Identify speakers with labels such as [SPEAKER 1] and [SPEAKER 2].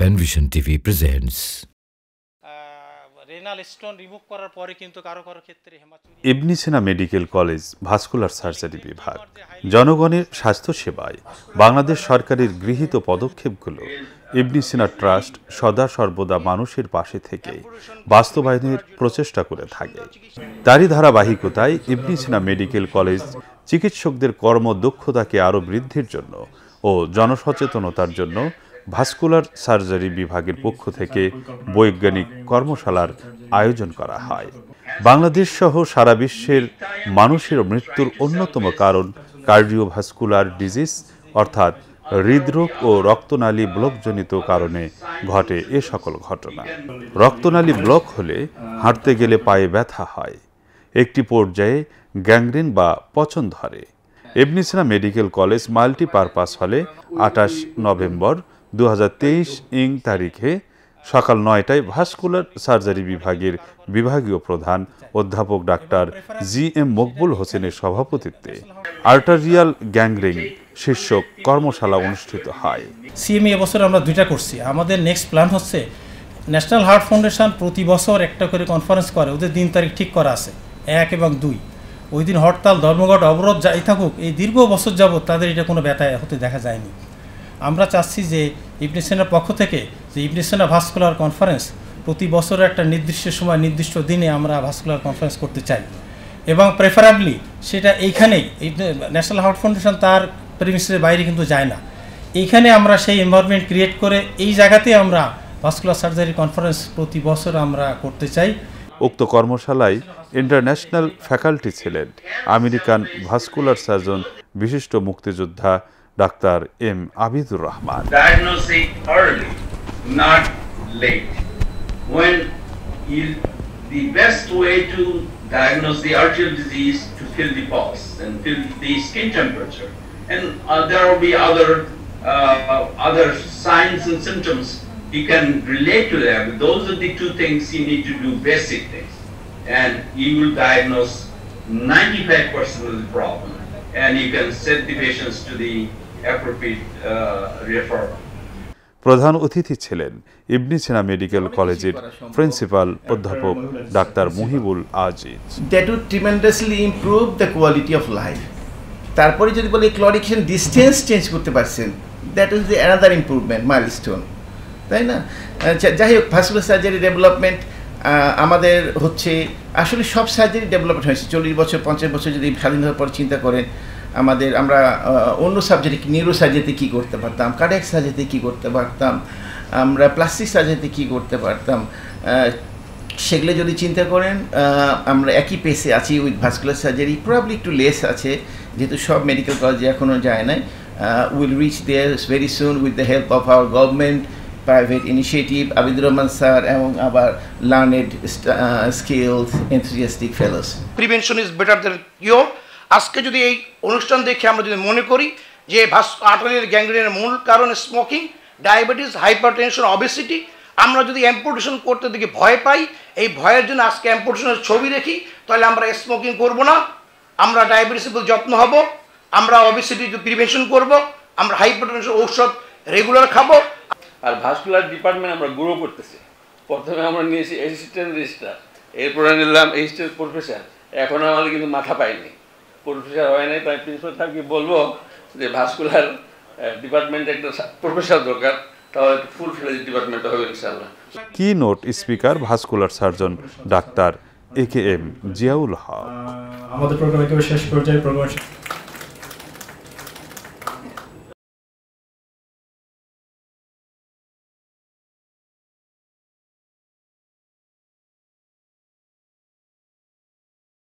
[SPEAKER 1] Panvision TV presents
[SPEAKER 2] renal stone remove করার পরে কিন্তু কারো ক্ষেত্রে
[SPEAKER 3] ইবনে সিনা মেডিকেল কলেজ ভাস্কুলার সার্জারি বিভাগ জনগণের স্বাস্থ্য সেবায় বাংলাদেশ সরকারের গৃহীত পদক্ষেপগুলো ইবনে সিনা ট্রাস্ট সদা সর্বদা মানুষের পাশে থেকে বাস্তবায়নের প্রচেষ্টা করে থাকে। তারই ধারাবাহিকতায় ইবনে সিনা মেডিকেল কলেজ চিকিৎসকদের কর্মদক্ষতাকে আরও বৃদ্ধির জন্য ও জনসচেতনতার জন্য ভাস্কুলার সার্জারি বিভাগের পক্ষ থেকে বৈজ্ঞানিক কর্মশালার আয়োজন করা হয়। বাংলাদেশ সহ সারা বিশ্বের মানুষের মৃত্যুর অন্যতম কারণ কার্ডিওভাস্কুলার ডিজিজ অর্থাৎ হৃদরোগ ও রক্তনালী ব্লকজনিত কারণে ঘটে এ সকল ঘটনা। রক্তনালী ব্লক হলে হাঁটতে গেলে পায়ে ব্যথা হয়, একটি পর্যায়ে গ্যাংগ্রিন বা পচন ধরে। ইবনে সিনা মেডিকেল কলেজ মাল্টিপারপাস হলে 28 নভেম্বর 2023 তারিখে সকাল 9টায় ভাস্কুলার সার্জারি বিভাগের বিভাগীয় প্রধান অধ্যাপক ডাক্তার জি.এম. মকবুল হোসেনের সভাপতিত্বে আর্টারিয়াল গ্যাংগ্রিন শীর্ষক কর্মশালা অনুষ্ঠিত হয়।
[SPEAKER 2] সিএমই এবছর আমরা 2টা করছি। আমাদের নেক্সট প্ল্যান হচ্ছে ন্যাশনাল হার্ট ফাউন্ডেশন প্রতি বছর একটা করে কনফারেন্স করে, ওদের দিন তারিখ ঠিক করা আছে 1 এবং 2। ওই দিন হরতাল ধর্মঘট অবরোধ যাই থাকুক, এই দীর্ঘ বছর যাবত তাদের এটা কোনো ব্যথা হতে দেখা যায়নি। আমরা চাচ্ছি যে ইবনে সিনার পক্ষ থেকে যে ইবনে সিনা ভাস্কুলার কনফারেন্স প্রতি বছর একটা নির্দিষ্ট সময় নির্দিষ্ট দিনে আমরা ভাস্কুলার কনফারেন্স করতে চাই এবং প্রেফারেবলি সেটা এইখানেই ন্যাশনাল হার্ট ফাউন্ডেশন তার প্রেমিসের বাইরে কিন্তু যায় না। এইখানে আমরা সেই এনভায়রনমেন্ট ক্রিয়েট করে এই জায়গাতে আমরা ভাস্কুলার সার্জারি কনফারেন্স প্রতি বছর আমরা করতে চাই।
[SPEAKER 3] উক্ত কর্মশালায় ইন্টারন্যাশনাল ফ্যাকাল্টি ছিলেন আমেরিকান ভাস্কুলার সার্জন বিশিষ্ট মুক্তিযোদ্ধা doctor M Abidur Rahman.
[SPEAKER 4] Diagnosing early, not late. When the best way to diagnose the arterial disease to feel the pulse and feel the skin temperature, and there will be other signs and symptoms you can relate to them. Those are the two things you need to do, basic things, and you will diagnose 95% of the problem, and you can send the patients to the appropriate referral.
[SPEAKER 3] প্রধান অতিথি ছিলেন ইবনে সিনা medical কলেজের principal অধ্যাপক doctor Muhibul Aziz.
[SPEAKER 5] That would tremendously improve the quality of life. তারপরে যদি বলি ক্লরিকেশন distance change করতে পারছেন, that is the another improvement milestone, তাই না? যাই হোক, ভাস্কুলার সার্জারি ডেভেলপমেন্ট আমাদের হচ্ছে আসলে সব সার্জারি ডেভেলপমেন্ট হয়েছে 40 বছর 50 বছর যদি স্বাধীনতার পর চিন্তা করেন। আমরা অন্য সাবজেক্টে নিউরো সার্জারিতে কী করতে পারতাম, কার্ডিয়াক সার্জারিতে কী করতে পারতাম, আমরা প্লাস্টিক সার্জারিতে কী করতে পারতাম, সেগুলো যদি চিন্তা করেন আমরা একই পেসে আছি উইথ ভাস্কুলার সার্জারি। প্রবাবলি একটু লেস আছে যেহেতু সব মেডিকেল কলেজে এখনও যায় নাই। Will reach there very soon with the help of our government, private initiative, Abidur Rahman sir এবং আবার learned skilled enthusiastic fellows.
[SPEAKER 6] Prevention is better than cure. আজকে যদি এই অনুষ্ঠান দেখে আমরা যদি মনে করি যে আর্টারিয়াল গ্যাংগ্রিনের মূল কারণ স্মোকিং, ডায়াবেটিস, হাইপারটেনশন, অবেসিটি, আমরা যদি অ্যাম্পুটেশন করতে দেখি ভয় পাই, এই ভয়ের জন্য আজকে অ্যাম্পুটেশনের ছবি দেখি, তাহলে আমরা স্মোকিং করব না, আমরা ডায়াবেটিসের যত্ন হব, আমরা অবেসিটি প্রিভেনশন করব, আমরা হাইপারটেনশন ঔষধ রেগুলার খাবো।
[SPEAKER 7] আর ভাস্কুলার ডিপার্টমেন্ট আমরা গ্রো করতেছি। প্রথমে আমরা নিয়েছি অ্যাসিস্ট্যান্ট রেজিস্ট্রার, এরপরে নিলাম অ্যাসিস্ট্যান্ট প্রফেসর, এখন আমাদের কিন্তু মাথা পাইনি, প্রফেসর হয় নাই। তাই প্রিন্সিপাল সাহেবকে বলবো যে ভাস্কুলার ডিপার্টমেন্টে একটা প্রফেসর দরকার, তাহলে ফুল ফ্লেজ ডিপার্টমেন্ট হবে ইনশাআল্লাহ।
[SPEAKER 3] Keynote speaker vascular surgeon ডাক্তার AKM জিয়াউল হক।
[SPEAKER 8] আমাদের প্রোগ্রাম একেবারে শেষ পর্যায়ে প্রোগ্রাম